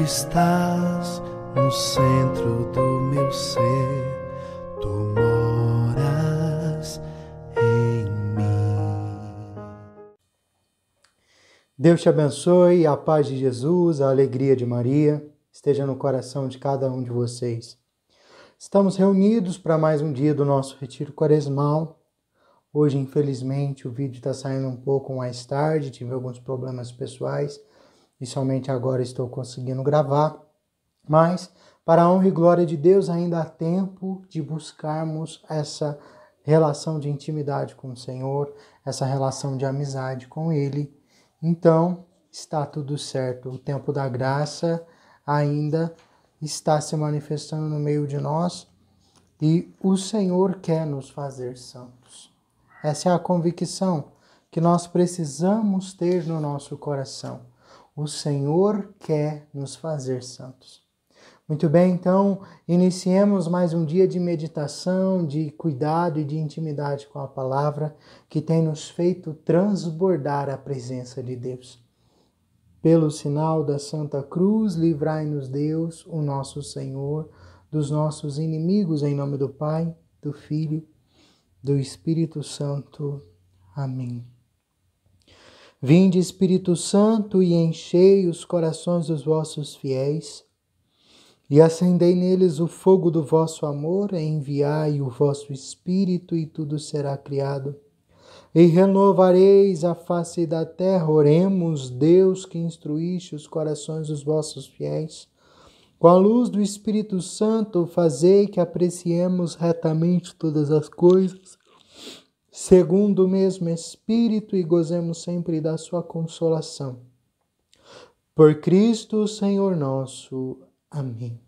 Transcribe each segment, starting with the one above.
estás no centro do meu ser, tu moras em mim. Deus te abençoe, a paz de Jesus, a alegria de Maria esteja no coração de cada um de vocês. Estamos reunidos para mais um dia do nosso retiro quaresmal. Hoje, infelizmente, o vídeo está saindo um pouco mais tarde, tive alguns problemas pessoais e somente agora estou conseguindo gravar. Mas, para a honra e glória de Deus, ainda há tempo de buscarmos essa relação de intimidade com o Senhor, essa relação de amizade com Ele. Então, está tudo certo. O tempo da graça ainda está se manifestando no meio de nós e o Senhor quer nos fazer santos. Essa é a convicção que nós precisamos ter no nosso coração. O Senhor quer nos fazer santos. Muito bem, então, iniciemos mais um dia de meditação, de cuidado e de intimidade com a palavra que tem nos feito transbordar a presença de Deus. Pelo sinal da Santa Cruz, livrai-nos Deus, o nosso Senhor, dos nossos inimigos, em nome do Pai, do Filho, do Espírito Santo. Amém. Vinde, Espírito Santo, e enchei os corações dos vossos fiéis, e acendei neles o fogo do vosso amor, e enviai o vosso Espírito, e tudo será criado. E renovareis a face da terra. Oremos, Deus, que instruíste os corações dos vossos fiéis. Com a luz do Espírito Santo, fazei que apreciemos retamente todas as coisas, segundo o mesmo Espírito, e gozemos sempre da sua consolação. Por Cristo, Senhor nosso. Amém.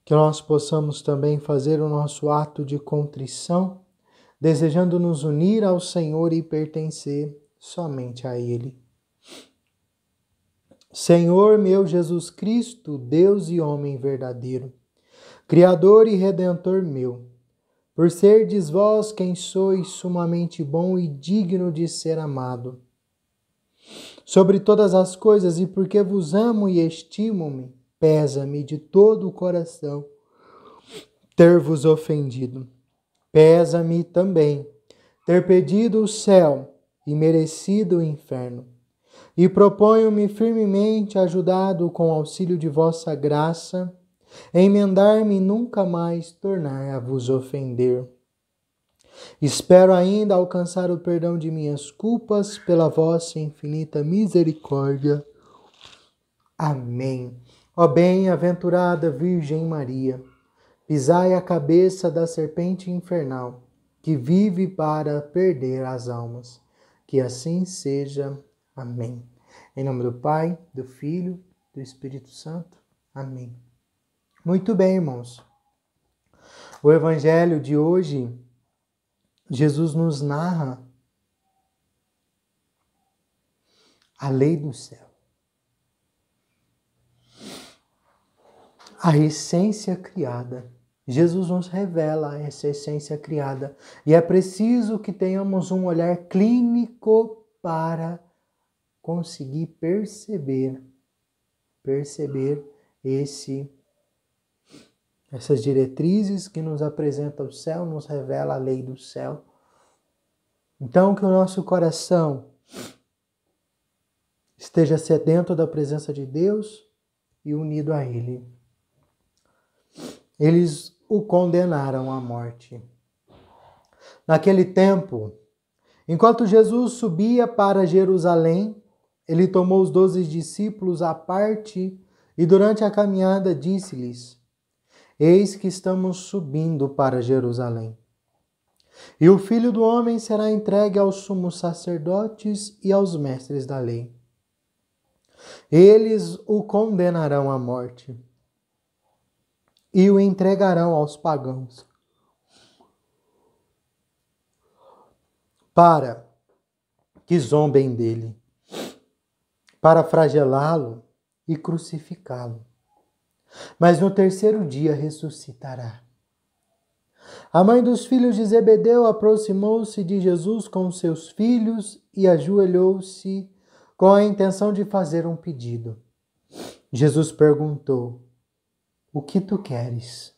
Que nós possamos também fazer o nosso ato de contrição, desejando nos unir ao Senhor e pertencer somente a Ele. Senhor meu Jesus Cristo, Deus e homem verdadeiro, Criador e Redentor meu, por serdes vós quem sois sumamente bom e digno de ser amado, sobre todas as coisas, e porque vos amo e estimo-me, pesa-me de todo o coração ter-vos ofendido. Pesa-me também ter pedido o céu e merecido o inferno. E proponho-me firmemente, ajudado com o auxílio de vossa graça, a emendar-me e nunca mais tornar a vos ofender. Espero ainda alcançar o perdão de minhas culpas pela vossa infinita misericórdia. Amém. Ó bem-aventurada Virgem Maria, pisai a cabeça da serpente infernal, que vive para perder as almas. Que assim seja. Amém. Em nome do Pai, do Filho, do Espírito Santo. Amém. Muito bem, irmãos. O Evangelho de hoje, Jesus nos narra a lei do céu. A essência criada. Jesus nos revela essa essência criada. E é preciso que tenhamos um olhar clínico para conseguir perceber essas diretrizes que nos apresenta o céu, nos revela a lei do céu. Então, que o nosso coração esteja sedento da presença de Deus e unido a Ele. Eles o condenaram à morte. Naquele tempo, enquanto Jesus subia para Jerusalém, ele tomou os 12 discípulos à parte e durante a caminhada disse-lhes: Eis que estamos subindo para Jerusalém. E o Filho do Homem será entregue aos sumos sacerdotes e aos mestres da lei. Eles o condenarão à morte e o entregarão aos pagãos, para que zombem dele, para flagelá-lo e crucificá-lo. Mas no terceiro dia ressuscitará. A mãe dos filhos de Zebedeu aproximou-se de Jesus com seus filhos e ajoelhou-se com a intenção de fazer um pedido. Jesus perguntou: o que tu queres?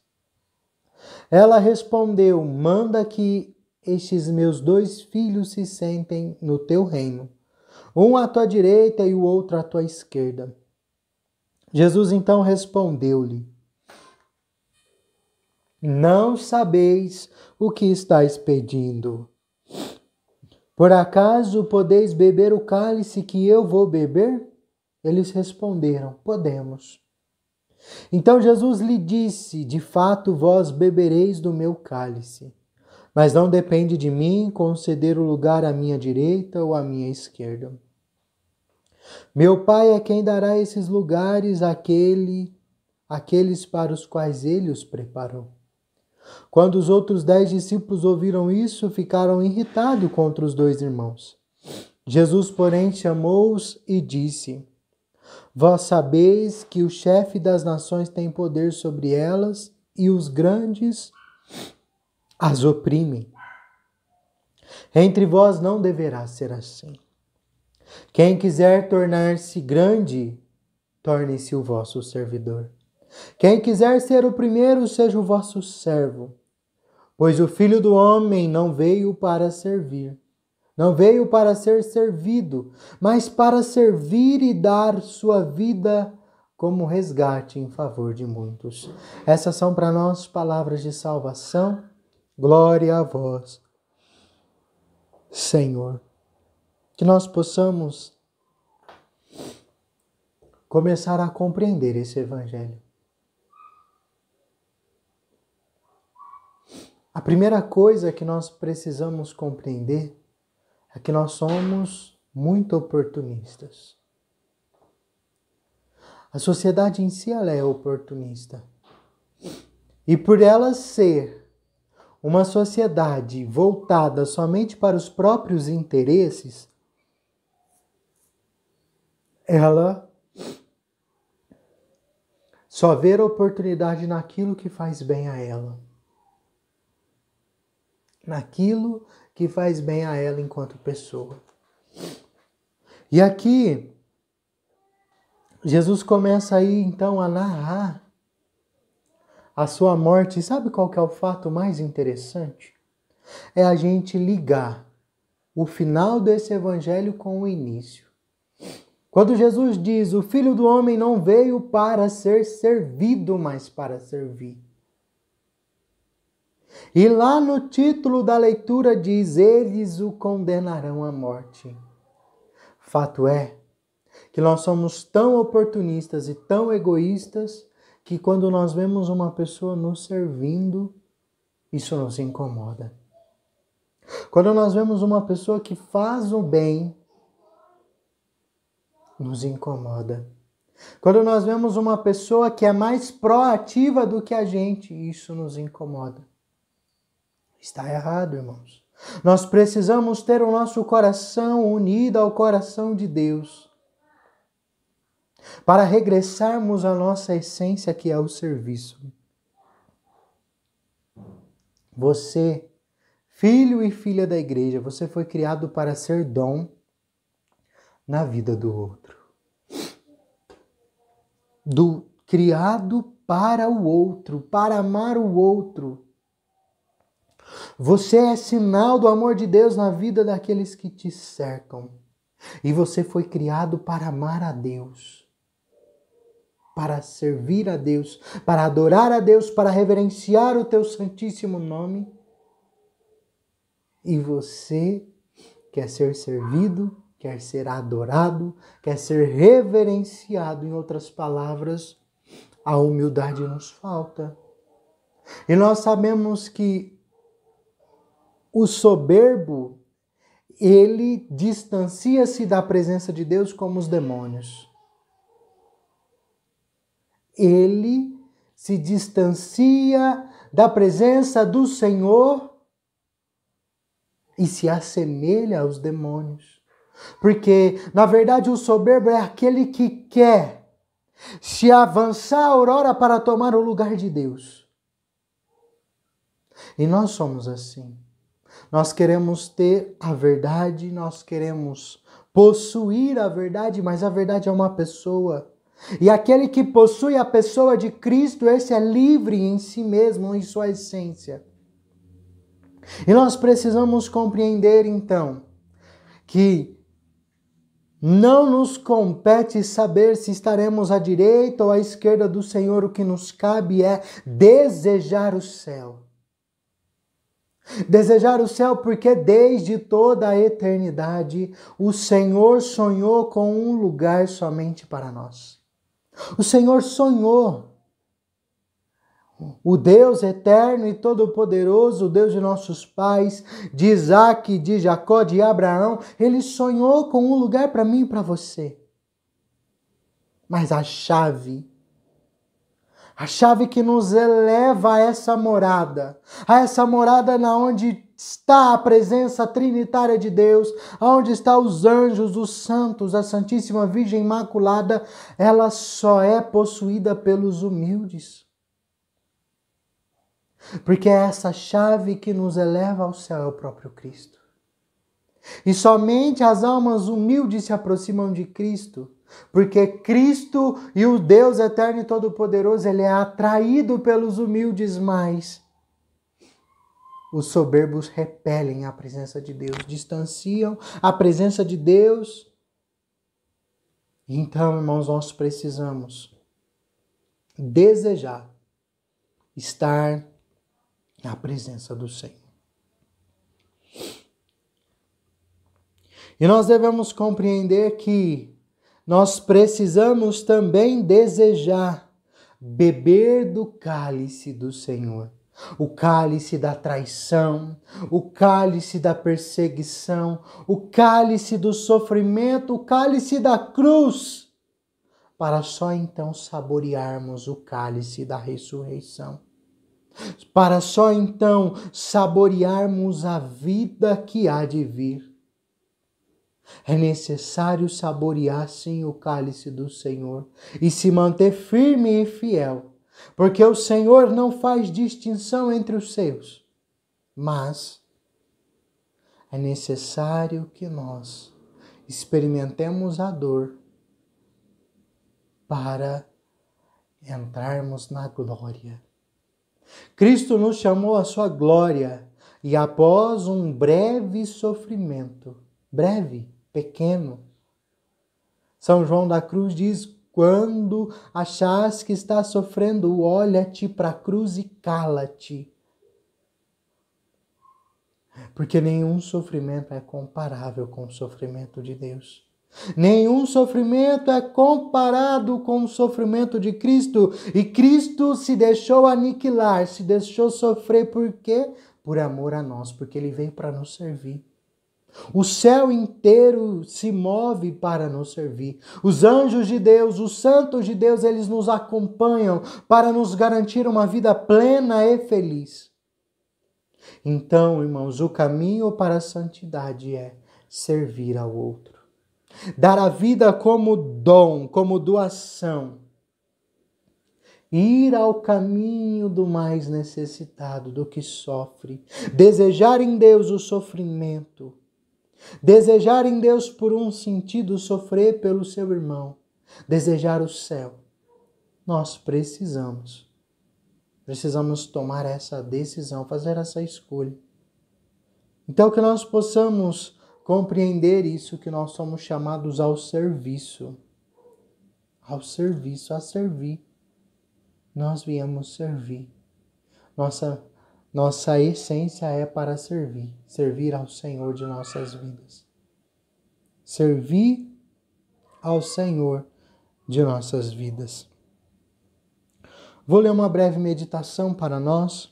Ela respondeu: manda que estes meus 2 filhos se sentem no teu reino, um à tua direita e o outro à tua esquerda. Jesus então respondeu-lhe: não sabeis o que estáis pedindo. Por acaso podeis beber o cálice que eu vou beber? Eles responderam: podemos. Então Jesus lhe disse: de fato vós bebereis do meu cálice, mas não depende de mim conceder o lugar à minha direita ou à minha esquerda. Meu Pai é quem dará esses lugares àqueles para os quais ele os preparou. Quando os outros 10 discípulos ouviram isso, ficaram irritados contra os 2 irmãos. Jesus, porém, chamou-os e disse: vós sabeis que o chefe das nações tem poder sobre elas e os grandes as oprimem. Entre vós não deverá ser assim. Quem quiser tornar-se grande, torne-se o vosso servidor. Quem quiser ser o primeiro, seja o vosso servo. Pois o Filho do Homem não veio para servir, não veio para ser servido, mas para servir e dar sua vida como resgate em favor de muitos. Essas são para nós palavras de salvação. Glória a vós, Senhor. Que nós possamos começar a compreender esse Evangelho. A primeira coisa que nós precisamos compreender é que nós somos muito oportunistas. A sociedade em si ela é oportunista. E por ela ser uma sociedade voltada somente para os próprios interesses, ela só vê a oportunidade naquilo que faz bem a ela. Naquilo que faz bem a ela enquanto pessoa. E aqui, Jesus começa aí então a narrar a sua morte. E sabe qual que é o fato mais interessante? É a gente ligar o final desse evangelho com o início. Quando Jesus diz: o Filho do Homem não veio para ser servido, mas para servir. E lá no título da leitura diz: eles o condenarão à morte. Fato é que nós somos tão oportunistas e tão egoístas que quando nós vemos uma pessoa nos servindo, isso nos incomoda. Quando nós vemos uma pessoa que faz o bem, nos incomoda. Quando nós vemos uma pessoa que é mais proativa do que a gente, isso nos incomoda. Está errado, irmãos. Nós precisamos ter o nosso coração unido ao coração de Deus para regressarmos à nossa essência, que é o serviço. Você, filho e filha da igreja, você foi criado para ser dom na vida do outro. Criado para o outro, para amar o outro. Você é sinal do amor de Deus na vida daqueles que te cercam. E você foi criado para amar a Deus, para servir a Deus, para adorar a Deus, para reverenciar o teu santíssimo nome. E você quer ser servido, quer ser adorado, quer ser reverenciado. Em outras palavras, a humildade nos falta. E nós sabemos que o soberbo, ele distancia-se da presença de Deus como os demônios. Ele se distancia da presença do Senhor e se assemelha aos demônios. Porque, na verdade, o soberbo é aquele que quer se avançar a aurora para tomar o lugar de Deus. E nós somos assim. Nós queremos ter a verdade, nós queremos possuir a verdade, mas a verdade é uma pessoa. E aquele que possui a pessoa de Cristo, esse é livre em si mesmo, em sua essência. E nós precisamos compreender, então, que não nos compete saber se estaremos à direita ou à esquerda do Senhor. O que nos cabe é desejar o céu. Desejar o céu porque desde toda a eternidade o Senhor sonhou com um lugar somente para nós. O Senhor sonhou. O Deus eterno e todo-poderoso, o Deus de nossos pais, de Isaac, de Jacó, de Abraão, Ele sonhou com um lugar para mim e para você. Mas a chave que nos eleva a essa morada na onde está a presença trinitária de Deus, onde estão os anjos, os santos, a Santíssima Virgem Imaculada, ela só é possuída pelos humildes. Porque é essa chave que nos eleva ao céu, é o próprio Cristo. E somente as almas humildes se aproximam de Cristo, porque Cristo e o Deus eterno e todo-poderoso, Ele é atraído pelos humildes, mas os soberbos repelem a presença de Deus, distanciam a presença de Deus. Então, irmãos, nós precisamos desejar estar na presença do Senhor. E nós devemos compreender que nós precisamos também desejar beber do cálice do Senhor. O cálice da traição, o cálice da perseguição, o cálice do sofrimento, o cálice da cruz, para só então saborearmos o cálice da ressurreição. Para só então saborearmos a vida que há de vir. É necessário saborear sim o cálice do Senhor e se manter firme e fiel, porque o Senhor não faz distinção entre os seus, mas é necessário que nós experimentemos a dor para entrarmos na glória. Cristo nos chamou à sua glória e após um breve sofrimento, breve, pequeno, São João da Cruz diz: quando achas que está sofrendo, olha-te para a cruz e cala-te. Porque nenhum sofrimento é comparável com o sofrimento de Deus. Nenhum sofrimento é comparado com o sofrimento de Cristo. E Cristo se deixou aniquilar, se deixou sofrer. Por quê? Por amor a nós, porque Ele veio para nos servir. O céu inteiro se move para nos servir. Os anjos de Deus, os santos de Deus, eles nos acompanham para nos garantir uma vida plena e feliz. Então, irmãos, o caminho para a santidade é servir ao outro. Dar a vida como dom, como doação. Ir ao caminho do mais necessitado, do que sofre. Desejar em Deus o sofrimento. Desejar em Deus por um sentido sofrer pelo seu irmão. Desejar o céu. Nós precisamos tomar essa decisão, fazer essa escolha. Então que nós possamos compreender isso, que nós somos chamados ao serviço. Ao serviço, a servir. Nós viemos servir. Nossa essência é para servir. Servir ao Senhor de nossas vidas. Servir ao Senhor de nossas vidas. Vou ler uma breve meditação para nós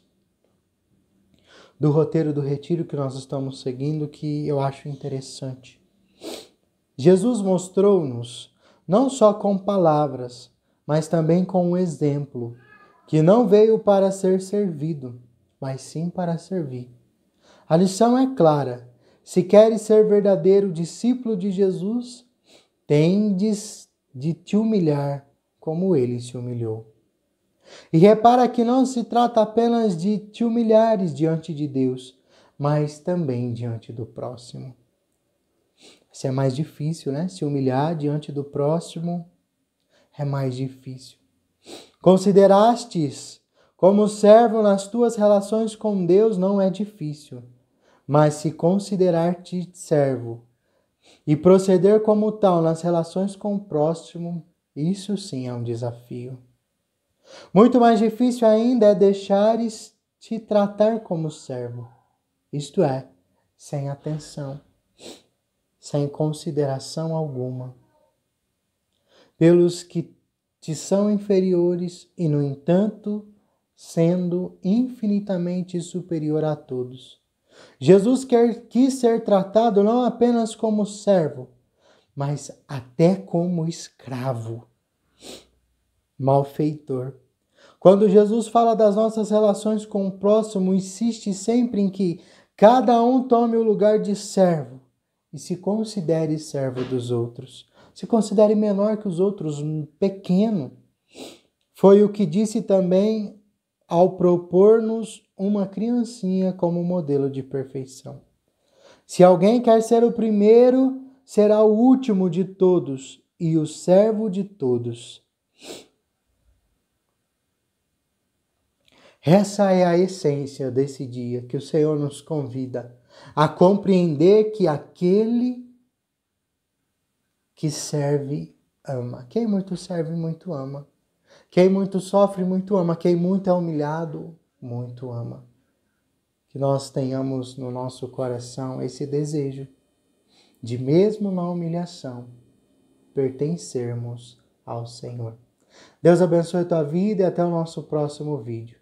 do roteiro do retiro que nós estamos seguindo, que eu acho interessante. Jesus mostrou-nos, não só com palavras, mas também com um exemplo, que não veio para ser servido, mas sim para servir. A lição é clara. Se queres ser verdadeiro discípulo de Jesus, tendes de te humilhar como ele se humilhou. E repara que não se trata apenas de te humilhares diante de Deus, mas também diante do próximo. Isso é mais difícil, né? Se humilhar diante do próximo é mais difícil. Considerastes como servo nas tuas relações com Deus não é difícil, mas se considerar-te servo e proceder como tal nas relações com o próximo, isso sim é um desafio. Muito mais difícil ainda é deixares te tratar como servo, isto é, sem atenção, sem consideração alguma, pelos que te são inferiores e, no entanto, sendo infinitamente superior a todos. Jesus quis ser tratado não apenas como servo, mas até como escravo, malfeitor. Quando Jesus fala das nossas relações com o próximo, insiste sempre em que cada um tome o lugar de servo e se considere servo dos outros. Se considere menor que os outros, pequeno. Foi o que disse também ao propor-nos uma criancinha como modelo de perfeição. Se alguém quer ser o primeiro, será o último de todos e o servo de todos. Essa é a essência desse dia que o Senhor nos convida a compreender que aquele que serve, ama. Quem muito serve, muito ama. Quem muito sofre, muito ama. Quem muito é humilhado, muito ama. Que nós tenhamos no nosso coração esse desejo de, mesmo na humilhação, pertencermos ao Senhor. Deus abençoe a tua vida e até o nosso próximo vídeo.